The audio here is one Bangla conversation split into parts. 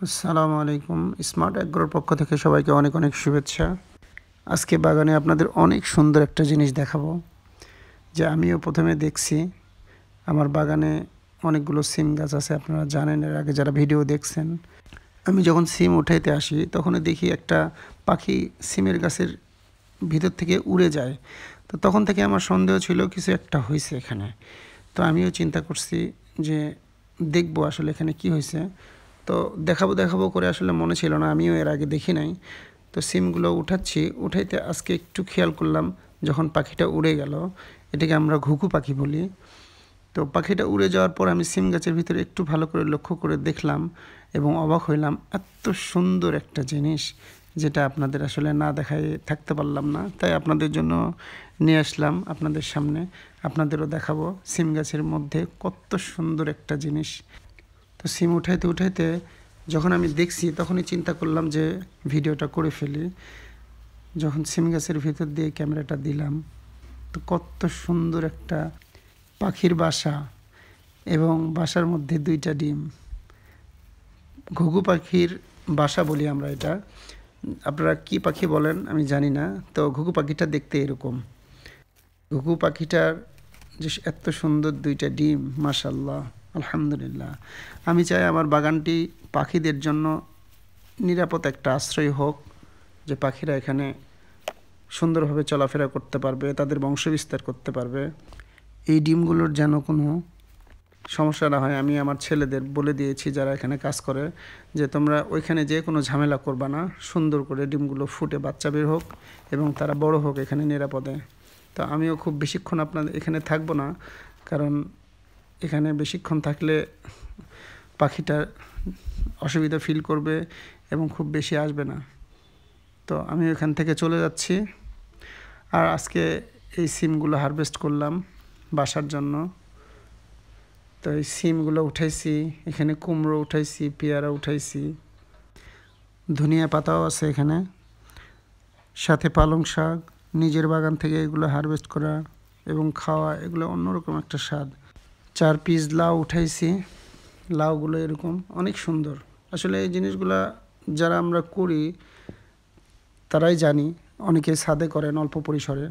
আসসালামু আলাইকুম। স্মার্ট অ্যাগ্রোর পক্ষ থেকে সবাইকে অনেক অনেক শুভেচ্ছা। আজকে বাগানে আপনাদের অনেক সুন্দর একটা জিনিস দেখাবো, যে আমিও প্রথমে দেখছি। আমার বাগানে অনেকগুলো সিম গাছ আছে, আপনারা জানেন এর আগে যারা ভিডিও দেখছেন। আমি যখন সিম উঠাইতে আসি তখনই দেখি একটা পাখি সিমের গাছের ভিতর থেকে উড়ে যায়। তো তখন থেকে আমার সন্দেহ ছিল কিছু একটা হয়েছে এখানে। তো আমিও চিন্তা করছি যে দেখবো আসলে এখানে কি হয়েছে। তো দেখাবো দেখাবো করে আসলে মনে ছিল না, আমিও এর আগে দেখি নাই। তো সিমগুলো উঠাচ্ছি, উঠাইতে আজকে একটু খেয়াল করলাম যখন পাখিটা উড়ে গেল, এটাকে আমরা ঘুঘু পাখি বলি। তো পাখিটা উড়ে যাওয়ার পর আমি সিম গাছের ভিতরে একটু ভালো করে লক্ষ্য করে দেখলাম এবং অবাক হইলাম। এত সুন্দর একটা জিনিস যেটা আপনাদের আসলে না দেখায় থাকতে পারলাম না, তাই আপনাদের জন্য নিয়ে আসলাম আপনাদের সামনে। আপনাদেরও দেখাবো সিম গাছের মধ্যে কত সুন্দর একটা জিনিস। তো সিম উঠাইতে উঠাইতে যখন আমি দেখছি তখনই চিন্তা করলাম যে ভিডিওটা করে ফেলি। যখন সিম গাছের ভিতর দিয়ে ক্যামেরাটা দিলাম, তো কত সুন্দর একটা পাখির বাসা, এবং বাসার মধ্যে 2টা ডিম। ঘুঘু পাখির বাসা বলি আমরা এটা, আপনারা কি পাখি বলেন আমি জানি না। তো ঘুঘু পাখিটা দেখতে এরকম। ঘুঘু পাখিটার যে এত সুন্দর 2টা ডিম, মাশাআল্লাহ, আলহামদুলিল্লাহ। আমি চাই আমার বাগানটি পাখিদের জন্য নিরাপদ একটা আশ্রয় হোক, যে পাখিরা এখানে সুন্দরভাবে চলাফেরা করতে পারবে, তাদের বংশবিস্তার করতে পারবে। এই ডিমগুলোর যেন কোনো সমস্যা না হয়। আমি আমার ছেলেদের বলে দিয়েছি যারা এখানে কাজ করে, যে তোমরা ওইখানে যে কোনো ঝামেলা করবা না, সুন্দর করে ডিমগুলো ফুটে বাচ্চা বের হোক এবং তারা বড় হোক এখানে নিরাপদে। তো আমিও খুব বেশিক্ষণ আপনাদের এখানে থাকবো না, কারণ এখানে বেশিক্ষণ থাকলে পাখিটা অসুবিধা ফিল করবে এবং খুব বেশি আসবে না। তো আমি এখান থেকে চলে যাচ্ছি। আর আজকে এই সিমগুলো হারভেস্ট করলাম বাসার জন্য। তো এই সিমগুলো উঠাইছি, এখানে কুমড়ো উঠাইছি, পেয়ারা উঠাইছি, ধনিয়া পাতাও আছে এখানে, সাথে পালং শাক। নিজের বাগান থেকে এগুলো হারভেস্ট করা এবং খাওয়া, এগুলো অন্যরকম একটা স্বাদ। 4 পিস লাউ উঠাইছি, লাউগুলো এরকম অনেক সুন্দর। আসলে এই জিনিসগুলা যারা আমরা করি তারাই জানি, অনেকে ছাদে করেন অল্প পরিসরে,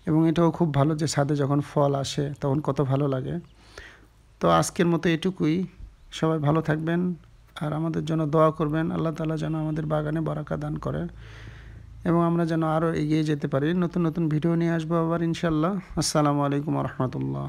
এবং এটাও খুব ভালো যে ছাদে যখন ফল আসে তখন কত ভালো লাগে। তো আজকের মতো এটুকুই। সবাই ভালো থাকবেন আর আমাদের জন্য দোয়া করবেন। আল্লাহ তাআলা যেন আমাদের বাগানে বারাকা দান করে এবং আমরা যেন আরও এগিয়ে যেতে পারি। নতুন নতুন ভিডিও নিয়ে আসবো আবার ইনশাআল্লাহ। আসসালামু আলাইকুম ওয়া রাহমাতুল্লাহ।